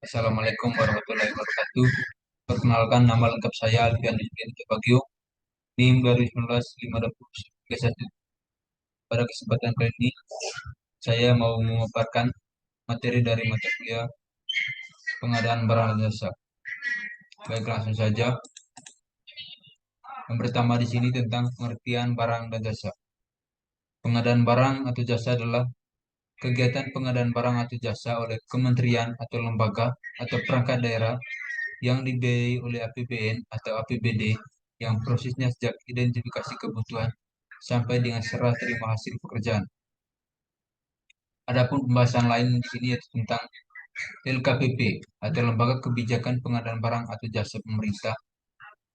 Assalamualaikum warahmatullahi wabarakatuh. Perkenalkan, nama lengkap saya Alfian Yudin Bagio, NIM 2019-521. Pada kesempatan kali ini, saya mau memaparkan materi dari mata kuliah pengadaan barang dan jasa. Baik, langsung saja. Yang pertama di sini tentang pengertian barang dan jasa. Pengadaan barang atau jasa adalah kegiatan pengadaan barang atau jasa oleh kementerian atau lembaga atau perangkat daerah yang dibiayai oleh APBN atau APBD yang prosesnya sejak identifikasi kebutuhan sampai dengan serah terima hasil pekerjaan. Adapun pembahasan lain di sini yaitu tentang LKPP atau Lembaga Kebijakan Pengadaan Barang atau Jasa Pemerintah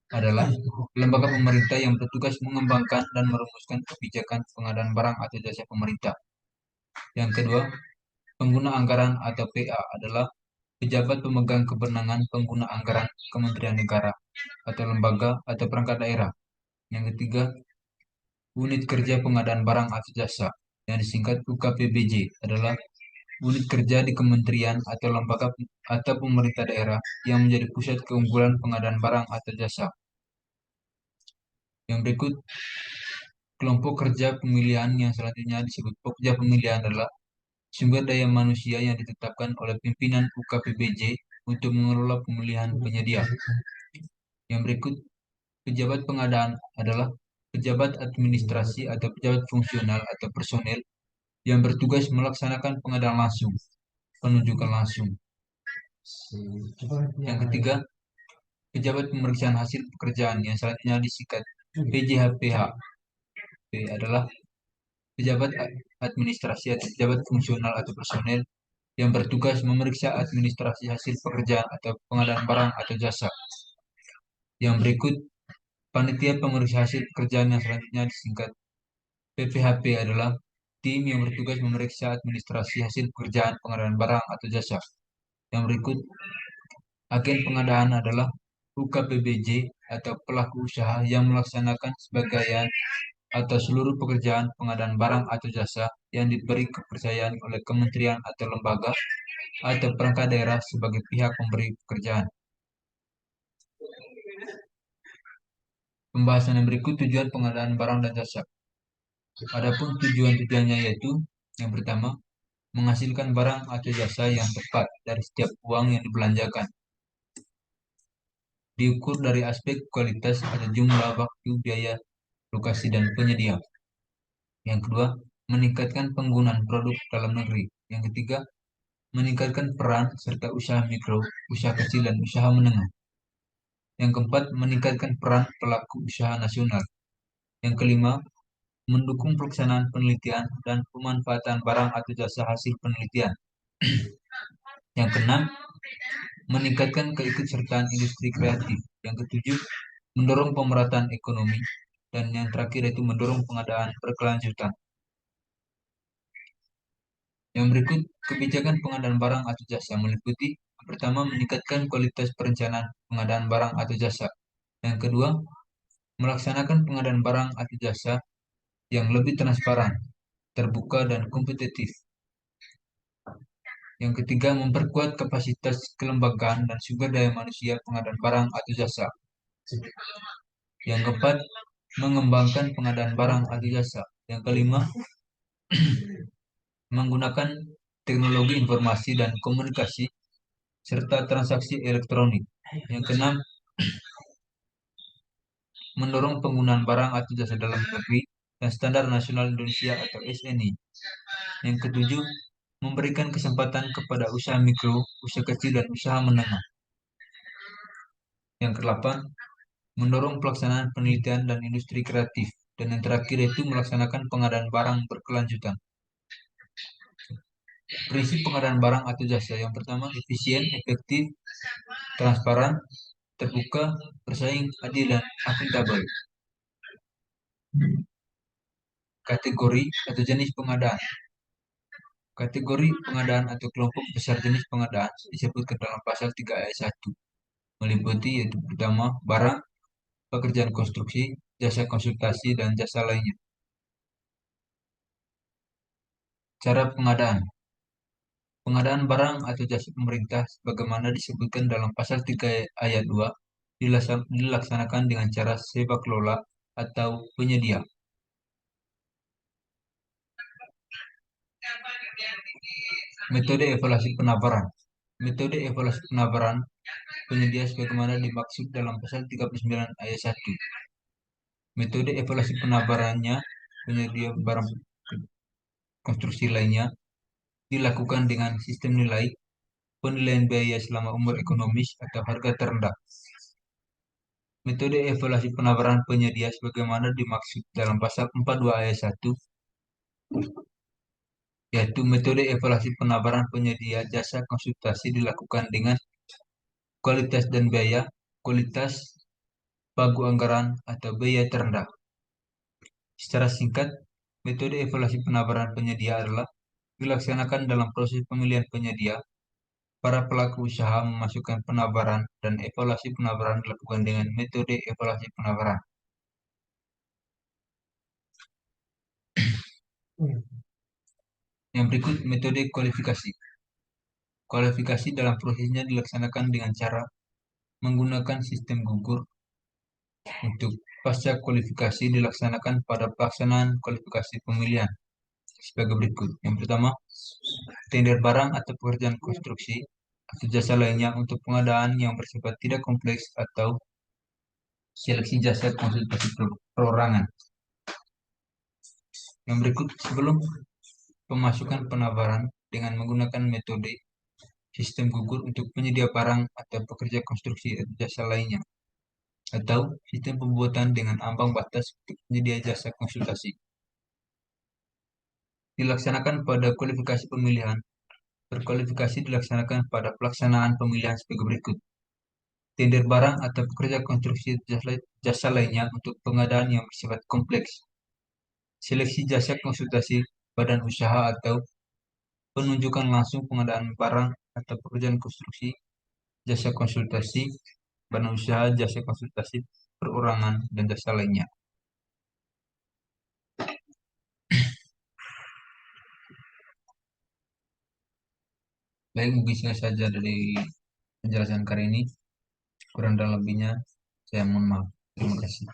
adalah lembaga pemerintah yang bertugas mengembangkan dan merumuskan kebijakan pengadaan barang atau jasa pemerintah. Yang kedua, pengguna anggaran atau PA adalah pejabat pemegang kewenangan pengguna anggaran Kementerian Negara atau lembaga atau perangkat daerah. Yang ketiga, unit kerja pengadaan barang atau jasa yang disingkat UKPBJ adalah unit kerja di kementerian atau lembaga atau pemerintah daerah yang menjadi pusat keunggulan pengadaan barang atau jasa. Yang berikut, kelompok kerja pemilihan yang selanjutnya disebut pokja pemilihan adalah sumber daya manusia yang ditetapkan oleh pimpinan UKPBJ untuk mengelola pemilihan penyedia. Yang berikut, pejabat pengadaan adalah pejabat administrasi atau pejabat fungsional atau personel yang bertugas melaksanakan pengadaan langsung, penunjukan langsung. Yang ketiga, pejabat pemeriksaan hasil pekerjaan yang selanjutnya disingkat PJHPH. P adalah pejabat administrasi atau pejabat fungsional atau personel yang bertugas memeriksa administrasi hasil pekerjaan atau pengadaan barang atau jasa. Yang berikut, panitia pemeriksa hasil pekerjaan yang selanjutnya disingkat PPHP adalah tim yang bertugas memeriksa administrasi hasil pekerjaan pengadaan barang atau jasa. Yang berikut, agen pengadaan adalah UKPBJ atau pelaku usaha yang melaksanakan sebagian atau seluruh pekerjaan pengadaan barang atau jasa yang diberi kepercayaan oleh kementerian atau lembaga atau perangkat daerah sebagai pihak pemberi pekerjaan. Pembahasan yang berikut tujuan pengadaan barang dan jasa. Adapun tujuan-tujuannya yaitu yang pertama, menghasilkan barang atau jasa yang tepat dari setiap uang yang dibelanjakan. Diukur dari aspek kualitas atau jumlah, waktu, biaya, lokasi, dan penyedia. Yang kedua, meningkatkan penggunaan produk dalam negeri. Yang ketiga, meningkatkan peran serta usaha mikro, usaha kecil, dan usaha menengah. Yang keempat, meningkatkan peran pelaku usaha nasional. Yang kelima, mendukung pelaksanaan penelitian dan pemanfaatan barang atau jasa hasil penelitian. Yang keenam, meningkatkan keikutsertaan industri kreatif. Yang ketujuh, mendorong pemerataan ekonomi. Dan yang terakhir yaitu mendorong pengadaan berkelanjutan. Yang berikut, kebijakan pengadaan barang atau jasa meliputi pertama, meningkatkan kualitas perencanaan pengadaan barang atau jasa. Yang kedua, melaksanakan pengadaan barang atau jasa yang lebih transparan, terbuka, dan kompetitif. Yang ketiga, memperkuat kapasitas kelembagaan dan sumber daya manusia pengadaan barang atau jasa. Yang keempat, mengembangkan pengadaan barang atau jasa. Yang kelima, menggunakan teknologi informasi dan komunikasi serta transaksi elektronik. Yang keenam, mendorong penggunaan barang atau jasa dalam negeri dan standar nasional Indonesia atau SNI. Yang ketujuh, memberikan kesempatan kepada usaha mikro, usaha kecil, dan usaha menengah. Yang kedelapan, mendorong pelaksanaan penelitian dan industri kreatif. Dan yang terakhir itu melaksanakan pengadaan barang berkelanjutan. Prinsip pengadaan barang atau jasa yang pertama, efisien, efektif, transparan, terbuka, bersaing, adil, dan akuntabel. Kategori atau jenis pengadaan. Kategori pengadaan atau kelompok besar jenis pengadaan disebutkan dalam pasal 3 ayat 1. Meliputi yaitu pertama, barang, pekerjaan konstruksi, jasa konsultasi, dan jasa lainnya. Cara pengadaan. Pengadaan barang atau jasa pemerintah sebagaimana disebutkan dalam pasal 3 ayat 2 dilaksanakan dengan cara sepak kelola atau penyedia. Metode evaluasi penawaran. Metode evaluasi penawaran penyedia sebagaimana dimaksud dalam pasal 39 ayat 1. Metode evaluasi penawarannya penyedia barang konstruksi lainnya dilakukan dengan sistem nilai, penilaian biaya selama umur ekonomis atau harga terendah. Metode evaluasi penawaran penyedia sebagaimana dimaksud dalam pasal 42 ayat 1, yaitu metode evaluasi penawaran penyedia jasa konsultasi dilakukan dengan kualitas dan biaya, kualitas, pagu anggaran, atau biaya terendah. Secara singkat, metode evaluasi penawaran penyedia adalah dilaksanakan dalam proses pemilihan penyedia. Para pelaku usaha memasukkan penawaran dan evaluasi penawaran dilakukan dengan metode evaluasi penawaran. Yang berikut metode kualifikasi. Kualifikasi dalam prosesnya dilaksanakan dengan cara menggunakan sistem gugur. Untuk pasca kualifikasi dilaksanakan pada pelaksanaan kualifikasi pemilihan sebagai berikut. Yang pertama, tender barang atau pekerjaan konstruksi atau jasa lainnya untuk pengadaan yang bersifat tidak kompleks atau seleksi jasa konsultasi perorangan. Yang berikut, sebelum pemasukan penawaran dengan menggunakan metode sistem gugur untuk penyedia barang atau pekerja konstruksi atau jasa lainnya, atau sistem pembuatan dengan ambang batas untuk penyedia jasa konsultasi. Dilaksanakan pada kualifikasi pemilihan. Berkualifikasi dilaksanakan pada pelaksanaan pemilihan sebagai berikut. Tender barang atau pekerja konstruksi jasa lainnya untuk pengadaan yang bersifat kompleks. Seleksi jasa konsultasi badan usaha atau penunjukan langsung pengadaan barang atau pekerjaan konstruksi, jasa konsultasi, badan usaha, jasa konsultasi, perorangan, dan jasa lainnya. Baik, mungkin saja dari penjelasan kali ini. Kurang dan lebihnya, saya mohon maaf. Terima kasih.